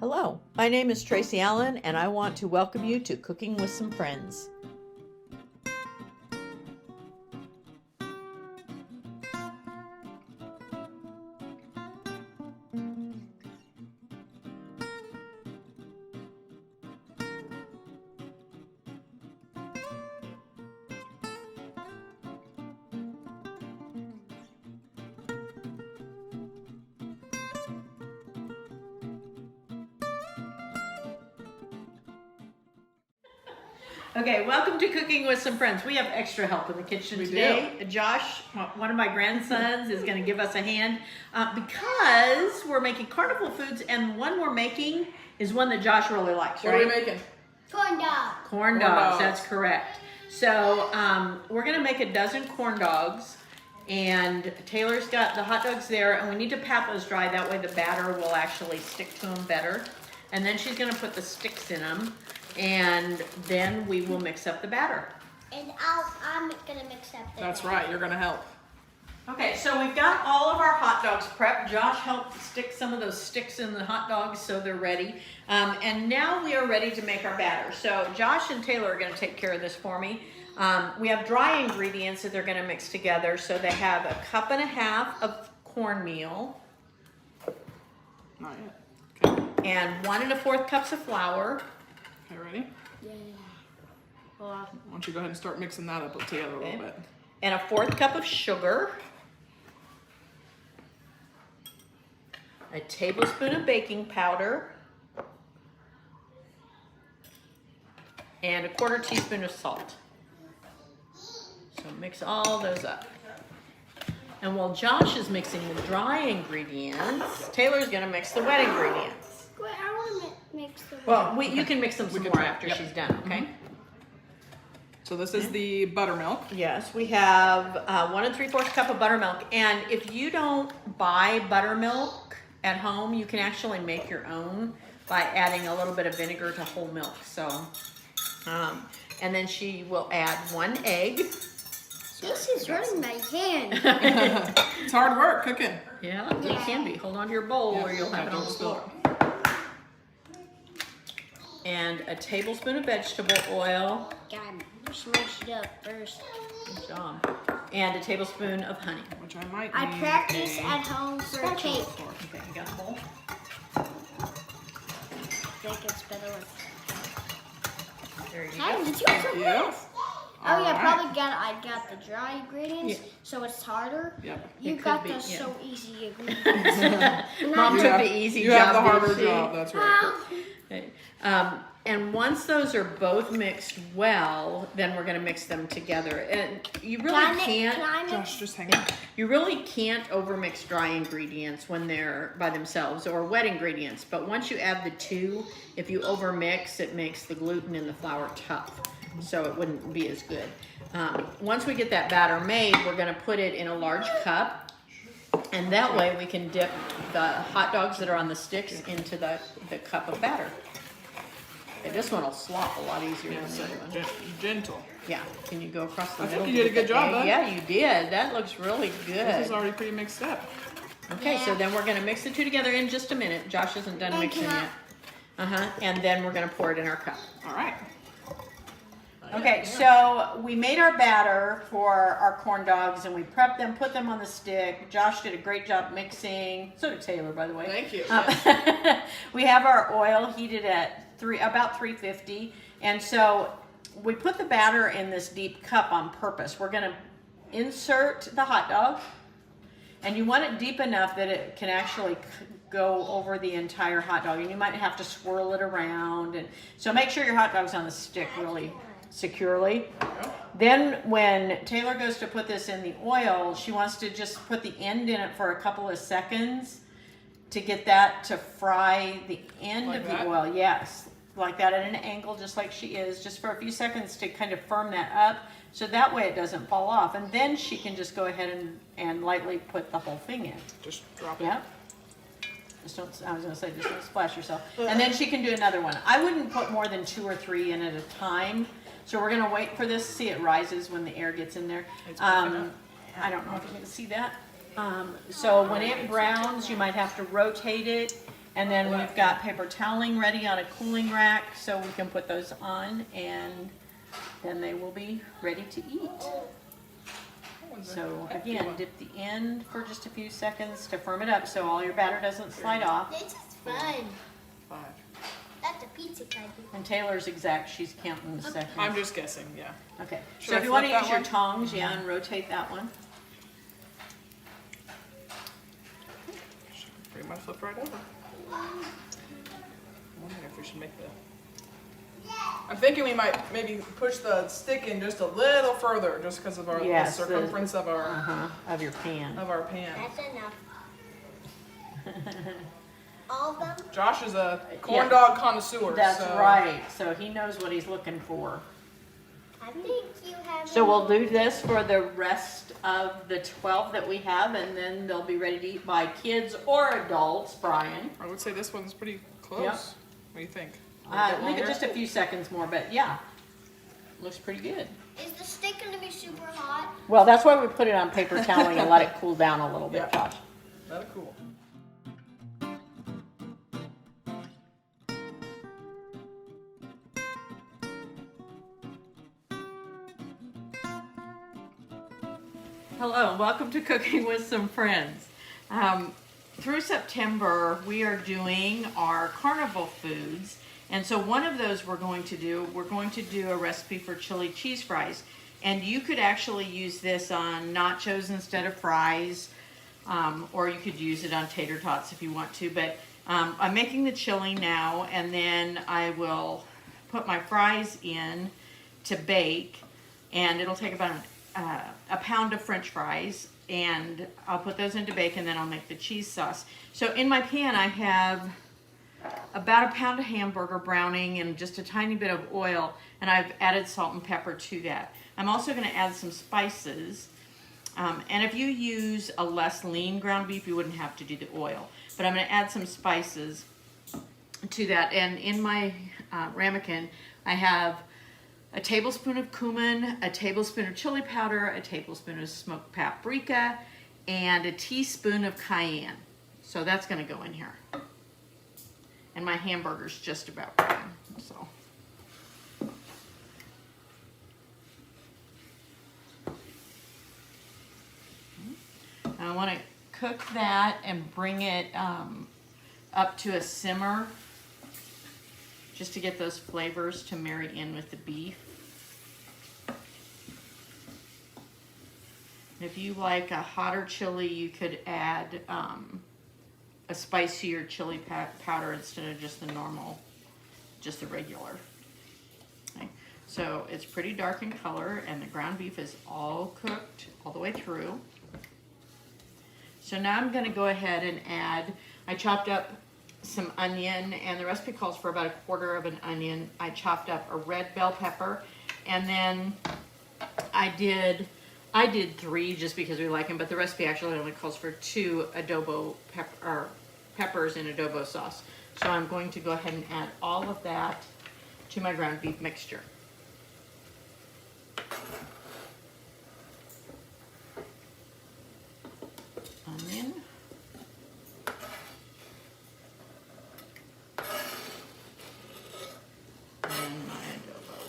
Hello, my name is Tracy Allen, and I want to welcome you to Cooking with Some Friends. Okay, welcome to Cooking with Some Friends. We have extra help in the kitchen today. Josh, one of my grandsons, is going to give us a hand because we're making carnival foods, and the one we're making is one that Josh really likes, right? What are we making? Corn dogs. Corn dogs, that's correct. So we're going to make a dozen corn dogs, and Taylor's got the hot dogs there, and we need to pat those dry. That way the batter will actually stick to them better. And then she's going to put the sticks in them. And then we will mix up the batter. And I'm gonna mix up the That's batter. right, you're gonna help. Okay, so we've got all of our hot dogs prepped. Josh helped stick some of those sticks in the hot dogs so they're ready. And now we are ready to make our batter. So Josh and Taylor are gonna take care of this for me. We have dry ingredients that they're gonna mix together. So they have 1.5 cups of cornmeal. Not yet. Okay. And 1 1/4 cups of flour. Okay, ready? Yeah. Why don't you go ahead and start mixing that up together a little bit. And 1/4 cup of sugar. A tablespoon of baking powder. And 1/4 teaspoon of salt. So mix all those up. And while Josh is mixing the dry ingredients, Taylor's gonna mix the wet ingredients. Wait, I want to mix the. Well, you can mix them some more after yep. she's done, okay? So this is the buttermilk. Yes, we have 1 3/4 cup of buttermilk. And if you don't buy buttermilk at home, you can actually make your own by adding a little bit of vinegar to whole milk. So, and then she will add 1 egg. This is hurting my hand. It's hard work cooking. Yeah, it can be. Hold on to your bowl or you'll have it on the floor. And a tablespoon of vegetable oil. God, smash it up first. Good job. And a tablespoon of honey. Which I might I need practice a at home for a cake. Okay, you got a bowl? I think it's better with. There you How go. did you do Yeah. this? Oh yeah, Alright. probably I got the dry ingredients, Yeah. so it's harder. Yep. You It got could be, the yeah. so easy ingredients. Mom You took have- the easy you job. have the harder didn't she? job, that's right. Okay. And once those are both mixed well, then we're going to mix them together. And you really can't. Josh, just hang on. You really can't overmix dry ingredients when they're by themselves or wet ingredients. But once you add the two, if you overmix, it makes the gluten in the flour tough. So it wouldn't be as good. Once we get that batter made, we're going to put it in a large cup. And that way we can dip the hot dogs that are on the sticks into the cup of batter. Okay, this one will slop a lot easier than the other one. Gentle. Yeah, can you go across the I middle? think you did a good job, egg? bud. Yeah, you did. That looks really good. This is already pretty mixed up. Okay, so Yeah. then we're going to mix the two together in just a minute. Josh isn't done And mixing can yet. And then we're going to pour it in our cup. All right. Okay, so we made our batter for our corn dogs and we prepped them, put them on the stick. Josh did a great job mixing. So did Taylor, by the way. Thank you. We have our oil heated at about 350. And so we put the batter in this deep cup on purpose. We're going to insert the hot dog. And you want it deep enough that it can actually go over the entire hot dog. And you might have to swirl it around. And so make sure your hot dog's on the stick really securely. Then when Taylor goes to put this in the oil, she wants to just put the end in it for a couple of seconds to get that to fry the end Like of that? the oil. Yes, like that at an angle, just like she is, just for a few seconds to kind of firm that up so that way it doesn't fall off. And then she can just go ahead and lightly put the whole thing in. Just drop it. Yep. Just don't, I was going to say, just don't splash yourself. And then she can do another one. I wouldn't put more than 2 or 3 in at a time. So we're going to wait for this. See, it rises when the air gets in there. I don't know if you can see that. So when it browns, you might have to rotate it And then we've got paper toweling ready on a cooling rack so we can put those on and then they will be ready to eat. So again, dip the end for just a few seconds to firm it up so all your batter doesn't slide off. This is fun. 5. That's a pizza kind of. And Taylor's exact, she's counting the seconds. I'm just guessing, yeah. Okay, Should so I if you want to flip use that your one? tongs, yeah, and rotate that one. Pretty much flip right over. I'm wondering if we should make the... I'm thinking we might maybe push the stick in just a little further, just because of our Yes, the circumference of our Of your pan. pan. That's enough. All of them? Josh is a corn dog connoisseur. That's so right, so he knows what he's looking for. I think you have. So we'll do this for the rest of the 12 that we have, and then they'll be ready to eat by kids or adults, Brian. I would say this one's pretty close. Yep. What do you think? A little bit Leave it longer? just a few seconds more, but yeah, looks pretty good. Is the steak going to be super hot? Well, that's why we put it on paper toweling and let it cool down a little bit, Yeah. Josh. That'll cool. Hello, and welcome to Cooking with Some Friends. Through September, we are doing our carnival foods. And so one of those we're going to do a recipe for chili cheese fries. And you could actually use this on nachos instead of fries, or you could use it on tater tots if you want to. But I'm making the chili now, and then I will put my fries in to bake, and it'll take about a pound of French fries, and I'll put those into bake, and then I'll make the cheese sauce. So in my pan, I have about a pound of hamburger browning and just a tiny bit of oil, and I've added salt and pepper to that. I'm also going to add some spices, and if you use a less lean ground beef, you wouldn't have to do the oil, but I'm going to add some spices to that. And in my ramekin, I have a tablespoon of cumin, a tablespoon of chili powder, a tablespoon of smoked paprika, and a teaspoon of cayenne. So that's going to go in here. And my hamburger's just about done. So. Now I want to cook that and bring it up to a simmer, just to get those flavors to marry in with the beef. If you like a hotter chili, you could add a spicier chili powder instead of just the normal, just the regular. Okay. So it's pretty dark in color, and the ground beef is all cooked all the way through. So now I'm going to go ahead and add, I chopped up some onion, and the recipe calls for about a quarter of an onion. I chopped up a red bell pepper, and then I did 3 just because we like them, but the recipe actually only calls for 2 adobo peppers in adobo sauce. So I'm going to go ahead and add all of that to my ground beef mixture. Onion. And my adobo.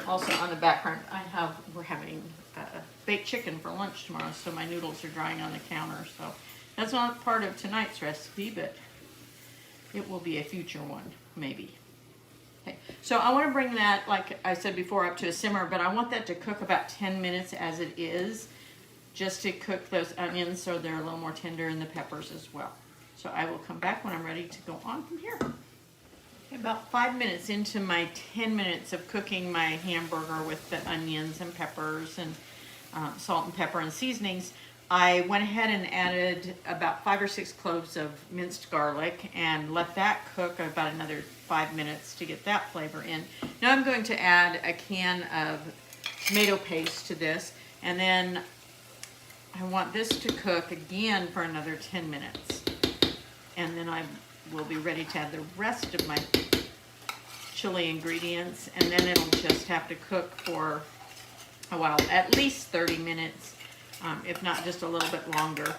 Also on the background, we're having baked chicken for lunch tomorrow, so my noodles are drying on the counter. So that's not part of tonight's recipe, but it will be a future one, maybe. Okay, so I want to bring that, like I said before, up to a simmer, but I want that to cook about 10 minutes as it is, just to cook those onions so they're a little more tender, and the peppers as well. So I will come back when I'm ready to go on from here. About 5 minutes into my 10 minutes of cooking my hamburger with the onions and peppers and salt and pepper and seasonings, I went ahead and added about 5 or 6 cloves of minced garlic and let that cook about another 5 minutes to get that flavor in. Now I'm going to add a can of tomato paste to this, and then I want this to cook again for another 10 minutes. And then I will be ready to add the rest of my chili ingredients, and then it'll just have to cook for a while, at least 30 minutes, if not just a little bit longer,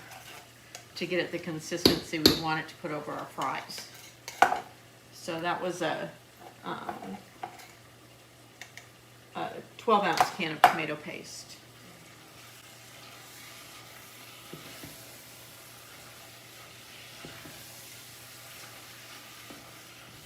to get it the consistency we want it to put over our fries. So that was a 12-ounce can of tomato paste.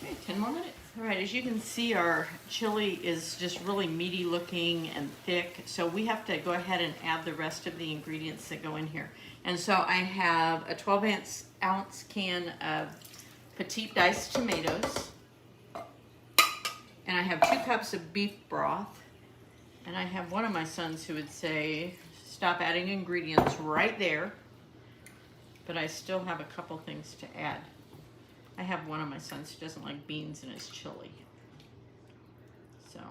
Okay, 10 more minutes. All right, as you can see, our chili is just really meaty looking and thick, so we have to go ahead and add the rest of the ingredients that go in here. And so I have a 12-ounce can of petite diced tomatoes, and I have 2 cups of beef broth, and I have one of my sons who would say, stop adding ingredients right there, but I still have a couple things to add. I have one of my sons who doesn't like beans in his chili. So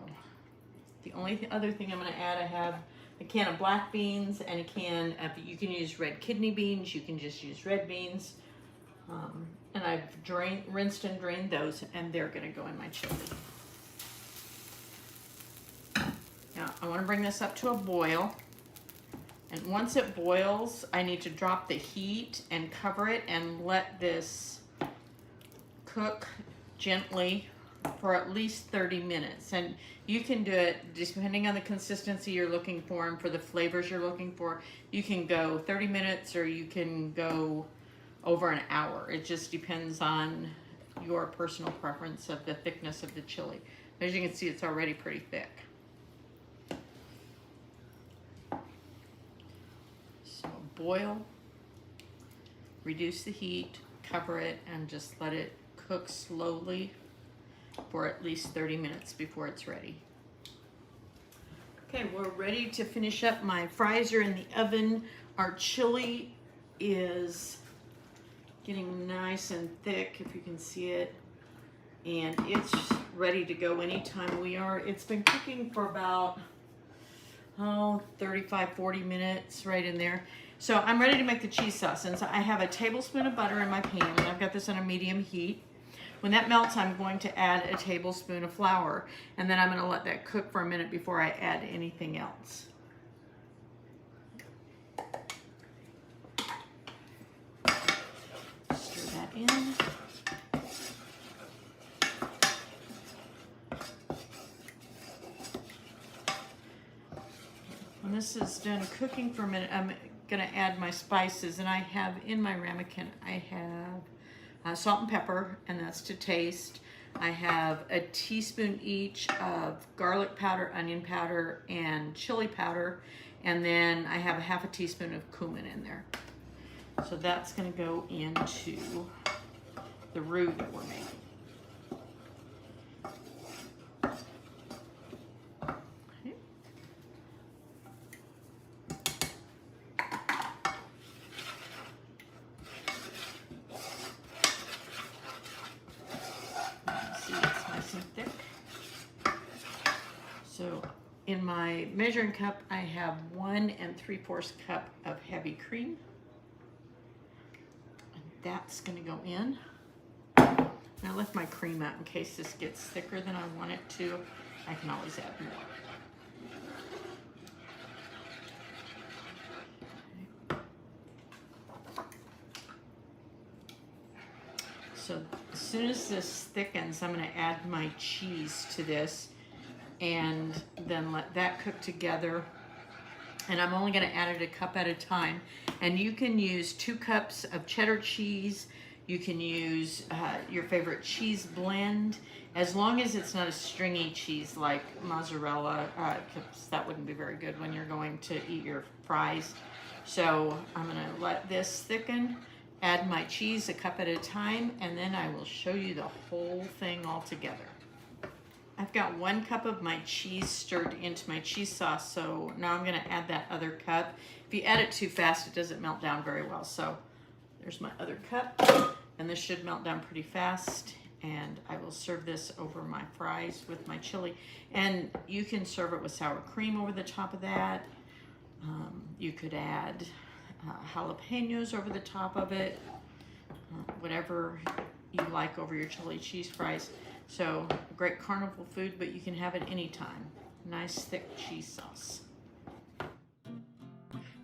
the only other thing I'm going to add, I have a can of black beans and a can of, you can use red kidney beans, you can just use red beans. And I've rinsed and drained those, and they're going to go in my chili. Now I want to bring this up to a boil. And once it boils, I need to drop the heat and cover it and let this cook gently for at least 30 minutes. And you can do it depending on the consistency you're looking for and for the flavors you're looking for. You can go 30 minutes or you can go over an hour. It just depends on your personal preference of the thickness of the chili. As you can see, it's already pretty thick. So boil, reduce the heat, cover it, and just let it cook slowly for at least 30 minutes before it's ready. Okay, we're ready to finish up. My fries are in the oven. Our chili is getting nice and thick, if you can see it, and it's ready to go anytime we are. It's been cooking for about 35-40 minutes, right in there. So I'm ready to make the cheese sauce, and so I have a tablespoon of butter in my pan, and I've got this on a medium heat. When that melts, I'm going to add a tablespoon of flour, and then I'm going to let that cook for a minute before I add anything else. Stir that in. When this is done cooking for a minute, I'm going to add my spices, and I have in my ramekin, I have salt and pepper, and that's to taste. I have a teaspoon each of garlic powder, onion powder, and chili powder, and then I have a half a teaspoon of cumin in there. So that's going to go into the roux that we're making. So in my measuring cup, I have 1 3/4 cup of heavy cream. And that's going to go in. And I left my cream out in case this gets thicker than I want it to. I can always add more. So as soon as this thickens, I'm going to add my cheese to this and then let that cook together. And I'm only going to add it a cup at a time. And you can use 2 cups of cheddar cheese. You can use your favorite cheese blend, as long as it's not a stringy cheese like mozzarella, because that wouldn't be very good when you're going to eat your fries. So I'm going to let this thicken, add my cheese a cup at a time, and then I will show you the whole thing all together. I've got 1 cup of my cheese stirred into my cheese sauce, so now I'm going to add that other cup. If you add it too fast, it doesn't melt down very well. So there's my other cup, and this should melt down pretty fast, and I will serve this over my fries with my chili. And you can serve it with sour cream over the top of that. You could add jalapenos over the top of it, whatever you like over your chili cheese fries. So great carnival food, but you can have it anytime. Nice thick cheese sauce.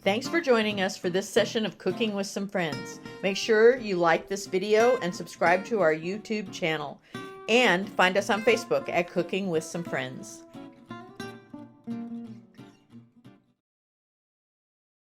Thanks for joining us for this session of Cooking with Some Friends. Make sure you like this video and subscribe to our YouTube channel. And find us on Facebook at Cooking with Some Friends.